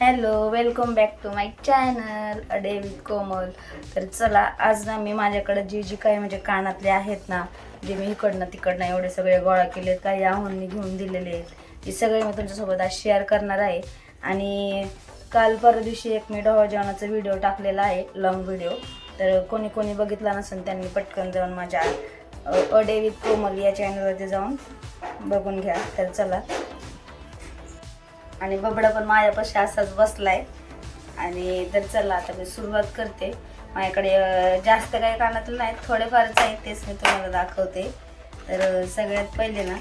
Hello, welcome back to my channel a day with Komal. तर चला, आज ना मी माझ्याकडे जी काही म्हणजे कानातले आहेत ना, जे मी इकडनं तिकडनं एवढे सगळे गोळा केलेत, काही याहून घेऊन दिलेले आहेत, हे सगळे मी तुमच्यासोबत आज शेअर करणार आहे. आणि काल परवा दिवशी एक मी ढोबळ जेवणाचा व्हिडिओ टाकलेला आहे, लॉंग व्हिडिओ. तर कोणी कोणी बघितला नसेल त्यांनी पटकन जाऊन माझ्या अ डे विथ कोमल या चॅनलवरती जाऊन बघून घ्या. तर चला, आणि बबडा पण माझ्यापाशी असाच बसलाय. आणि तर चला, आता मी सुरुवात करते. माझ्याकडे जास्त काही कानातले नाहीत, थोडेफारच आहेत, तेच मी तुम्हाला दाखवते. तर सगळ्यात पहिले ना,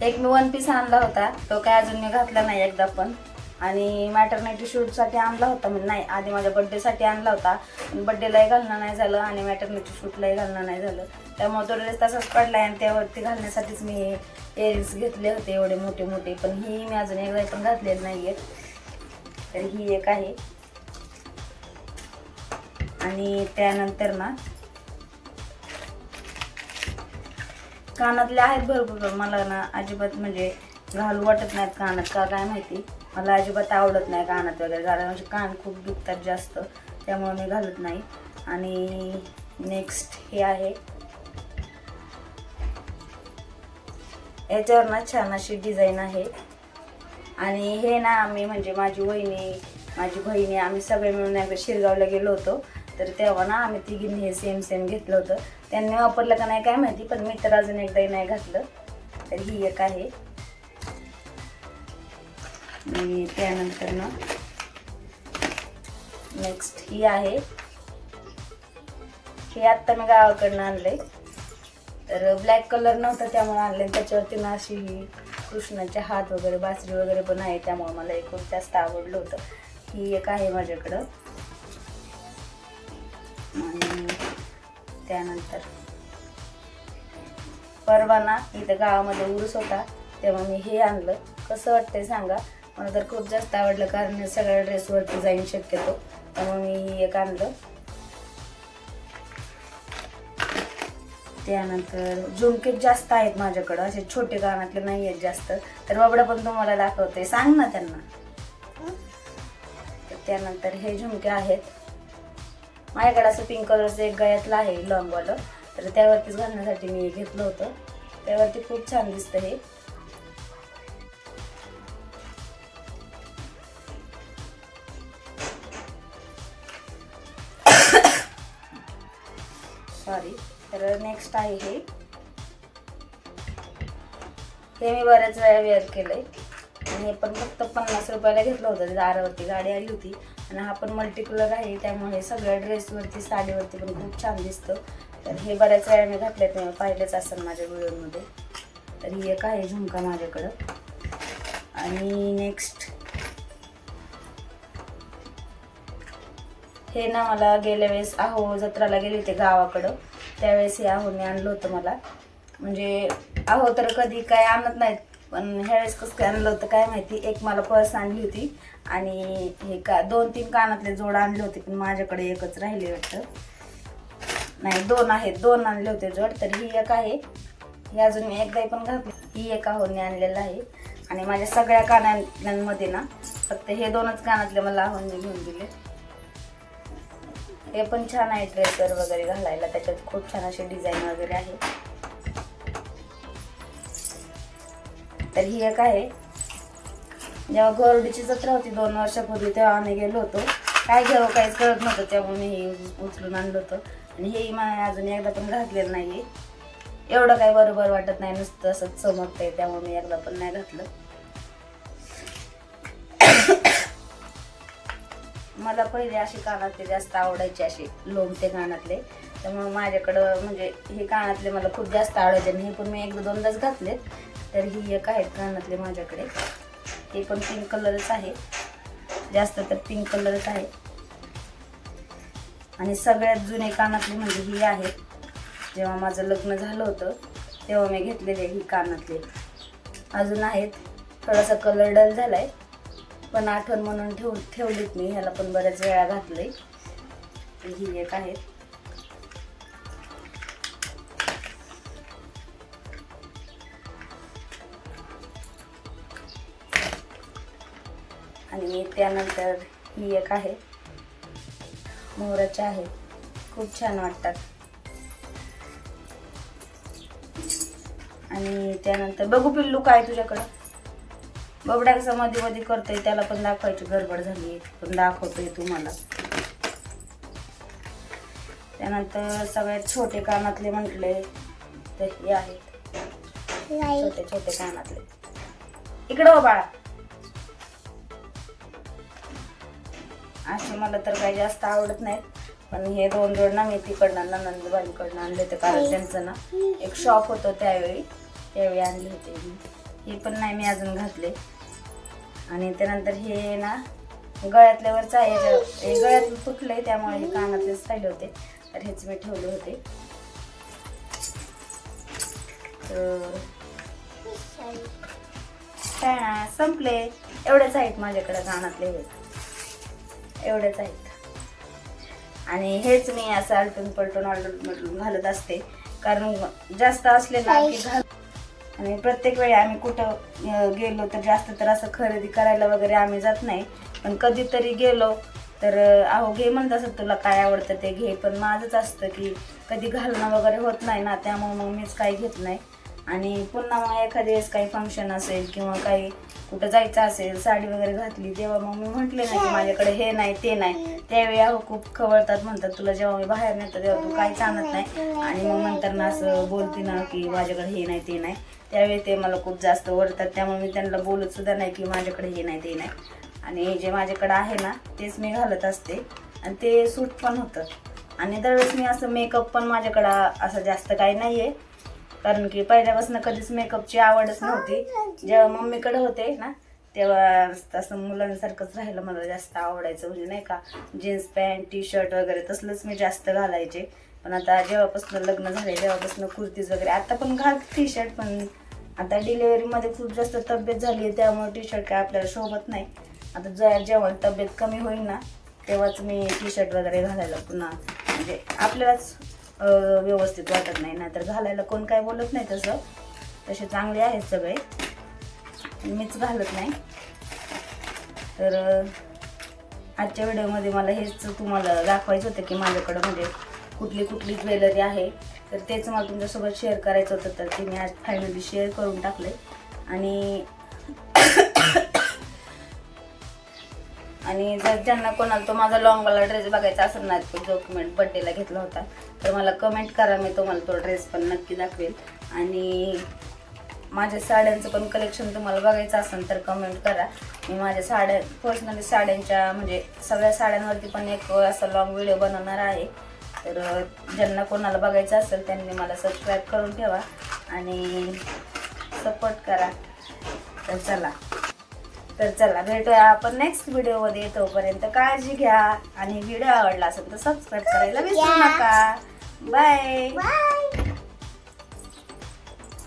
एक मी वन पीस आणला होता, तो काय अजून मी घातला नाही एकदा पण. आणि मॅटर्निटी शूटसाठी आणला होता, म्हणजे नाही, आधी माझ्या बड्डेसाठी आणला होता, पण बड्डेलाही घालणं नाही झालं आणि मॅटर्निटी शूटलाही घालणं नाही झालं. त्यामुळे तो ड्रेस तसाच पडला आणि त्यावरती घालण्यासाठीच मी इयरिंग्स घेतले होते एवढे मोठे मोठे, पण ही मी अजून एकदा पण घातलेली नाही आहेत. तर ही एक आहे. आणि त्यानंतर ना, कानातले आहेत भरपूर, पण मला ना अजिबात म्हणजे घालू वाटत नाहीत कानात, का काय माहिती. मला अजिबात आवडत नाही कानात वगैरे घालायला, म्हणजे कान खूप दुखतात जास्त, त्यामुळे मी घालत नाही. आणि नेक्स्ट हे आहे. याच्यावर ना छान अशी डिझाईन आहे. आणि हे ना, आम्ही म्हणजे माझी वहिनी, माझी बहिणी, आम्ही सगळे मिळून एकदा शिरगावला गेलो होतो. तर तेव्हा ना आम्ही तिघींनी हे सेम सेम घेतलं होतं. त्यांनी वापरलं का नाही काय माहिती, पण मी तर अजून एकदाही नाही घातलं. तर ही एक आहे. आणि त्यानंतर ना, नेक्स्ट ही आहे. हे आत्ता मी गावाकडनं आणलंय. तर ब्लॅक कलर नव्हता त्यामुळे आणले. त्याच्यावरती ना अशी ही कृष्णाचे हात वगैरे, बासरी वगैरे पण आहे, त्यामुळे मला हे खूप जास्त आवडलं होतं. ही एक आहे माझ्याकडं. आणि त्यानंतर परवा ना इथं गावामध्ये उरूस होता, तेव्हा मी हे आणलं. कसं वाटतंय सांगा. मला तर खूप जास्त आवडलं, कारण सगळ्या ड्रेसवरती जाईन शक्यतो, त्यामुळे मी ही एक आणलं. त्यानंतर झुमके जास्त आहेत माझ्याकडं, असे छोटे कानातले नाही आहेत जास्त. तर बाबडा पण तुम्हाला दाखवते, सांग ना त्यांना. तर त्यानंतर हे झुमके आहेत माझ्याकडे. असं पिंक कलरचं एक गळ्यातलं आहे लॉंगवालं, तर त्यावरतीच घालण्यासाठी मी घेतलं होतं. त्यावरती खूप छान दिसतं हे. सॉरी. तर नेक्स्ट आहे हे. हे मी बऱ्याच वेळा वेअर केलंय, आणि हे पण फक्त 50 रुपयाला घेतलं होतं. दारावरती गाडी आली होती, आणि हा पण मल्टी कलर आहे, त्यामुळे सगळ्या ड्रेसवरती, साडीवरती पण खूप छान दिसतं. तर हे बऱ्याच वेळा मी घातले, तुम्ही पाहिलेच असेल माझ्या व्हिडिओमध्ये. तर ही एक आहे झुमका माझ्याकडं. आणि नेक्स्ट हे ना, मला गेल्या वेळेस आहो जत्राला गेले होते गावाकडं, त्यावेळेस हे आहोने आणलं होतं मला. म्हणजे आहो तर कधी काय आणत नाहीत, पण ह्यावेळेस कसं काय आणलं होतं काय माहिती. एक मला पर्स आणली होती, आणि हे 2-3 कानातले जोड आणले होते, पण माझ्याकडे एकच राहिले वाटतं. नाही, 2 आहेत, 2 आणले होते जोड. तर ही एक आहे. ही अजून मी एकदाही पण घातली. ही एक आहोने आणलेलं आहे. आणि माझ्या सगळ्या कानातल्यांमध्ये ना फक्त हे 2च कानातले मला आहोने घेऊन दिले. हे पण छान आहे ड्रेसवर वगैरे घालायला, त्याच्यात खूप छान असे डिझाईन वगैरे आहे. तर ही एक आहे. जेव्हा गोरडीची जत्रा होती 2 वर्षापूर्वी, तेव्हा आम्ही गेलो होतो. काय घ्यावं काहीच कळत नव्हतं, त्यामुळे मी हे उचलून आणलं होतं. आणि हेही मला अजून एकदा पण घातलेलं नाही. एवढं काही बरोबर वाटत नाही, नुसतं असंच चमकतंय, त्यामुळे मी एकदा पण नाही घातलं. मला पहिले असे कानातले जास्त आवडायचे, असे लोंबते कानातले, त्यामुळे माझ्याकडं म्हणजे हे कानातले मला खूप जास्त आवडायचे. आणि हे पण मी 1-2दाच घातलेत. तर ही एक आहेत कानातले माझ्याकडे. हे पण पिंक कलरच आहे, जास्त तर पिंक कलरच आहे. आणि सगळ्यात जुने कानातले म्हणजे ही आहेत. जेव्हा माझं लग्न झालं होतं तेव्हा मी घेतलेले ही कानातले, अजून आहेत. थोडासा कलर डल झालाय, पण आठवण म्हणून ठेवलीत मी. ह्याला पण बऱ्याच वेळा घातलंय. ही एक आहे. आणि त्यानंतर ही एक आहे मोराच्या आहे, खूप छान वाटतात. आणि त्यानंतर बघू पिल्लू काय तुझ्याकडं. बबड्या कसं मध्ये मध्ये करतोय, त्याला पण दाखवायची गडबड झाली, पण दाखवतोय तुम्हाला. त्यानंतर सगळ्यात छोटे कानातले म्हटले तर हे आहेत छोटे छोटे कानातले. इकडं हो बाळा. असे मला तर काही जास्त आवडत नाहीत, पण हे 2 जोड ना मी तिकडनं नंदबाईंकडनं आणले होते, कारण त्यांचं ना एक शॉप होतं त्यावेळी आणले होते. हे पण नाही मी अजून घातले. आणि त्यानंतर हे ना गळ्यातल्यावरच आहे, हे गळ्यातलं फुटलंय त्यामुळे हे कानातलेच राहिले होते, तर हेच मी ठेवले होते. तर संपले. एवढेच आहेत माझ्याकडे कानातले, एवढेच आहेत. आणि हेच मी असं आलटून पलटून घालत असते, कारण जास्त असले ना की घाल. आणि प्रत्येक वेळी आम्ही कुठं गेलो तर जास्त तर असं खरेदी करायला वगैरे आम्ही जात नाही, पण कधीतरी गेलो तर अहो घे म्हणत असत, तुला काय आवडतं ते घे. पण माझंच असतं की कधी घालणं वगैरे होत नाही ना, त्यामुळे मग मीच काही घेत नाही. आणि पुन्हा मग एखाद्या वेळेस काही फंक्शन असेल किंवा काही कुठं जायचं असेल, साडी वगैरे घातली, तेव्हा मग मी म्हटले ना की माझ्याकडे हे नाही ते नाही, त्यावेळी अहो खूप खवळतात, म्हणतात तुला जेव्हा मी बाहेर नेतो तेव्हा तू काहीच आणत नाही, आणि मग नंतर ना असं बोलते ना की माझ्याकडे हे नाही ते नाही. त्यावेळी ते मला खूप जास्त ओरडतात, त्यामुळे मी त्यांना बोलत सुद्धा नाही की माझ्याकडे हे नाही ते नाही. आणि जे माझ्याकडे आहे ना तेच मी घालत असते, आणि ते सूट पण होतं. आणि दरवेळेस मी असं मेकअप पण माझ्याकडं असं जास्त काही नाही आहे, कारण की पहिल्यापासून कधीच मेकअपची आवडच नव्हती. जेव्हा मम्मीकडे होते ना तेव्हा असं मुलांसारखंच राहिलं मला जास्त आवडायचं, म्हणजे नाही का जीन्स पॅन्ट टी शर्ट वगैरे तसलंच मी जास्त घालायचे. पण आता जेव्हापासून लग्न झाले तेव्हापासून कुर्तीज वगैरे, आता पण घालते टी शर्ट, पण आता डिलिव्हरीमध्ये खूप जास्त तब्येत झाली आहे त्यामुळे टी शर्ट काय आपल्याला शोभत नाही. आता जेव्हा तब्येत कमी होईल ना तेव्हाच मी टी शर्ट वगैरे घालायला पुन्हा म्हणजे आपल्यालाच व्यवस्थित वाटत नाही, नाहीतर घालायला कोण काय बोलत नाही. तसे चांगले आहेत सगळे, मीच घालत नाही. तर आजच्या व्हिडिओमध्ये मला हेच तुम्हाला दाखवायचं होतं की माझ्याकडं म्हणजे कुठली कुठली ज्वेलरी आहे, तर तेच मला तुमच्यासोबत शेअर करायचं होतं, तर ते मी आज फायनली शेअर करून टाकले. आणि जर ज्यांना कोणाला तो माझा लॉंगवाला ड्रेस बघायचा असेल ना, तो जो मी बड्डेला घेतला होता, तर मला कमेंट करा, मी तुम्हाला तो ड्रेस पण नक्की दाखवेल. आणि माझ्या साड्यांचं पण कलेक्शन तुम्हाला बघायचं असेल तर कमेंट करा. मी माझ्या साड्या पर्सनली साड्यांच्या म्हणजे सगळ्या साड्यांवरती पण एक असा लॉंग व्हिडिओ बनवणार आहे, तर ज्यांना कोणाला बघायचं असेल त्यांनी मला सबस्क्राईब करून ठेवा आणि सपोर्ट करा. तर चला भेटूया आपण नेक्स्ट व्हिडिओमध्ये. तोपर्यंत काळजी घ्या, आणि व्हिडिओ आवडला असेल तर सबस्क्राईब करायला विसरू नका. बाय.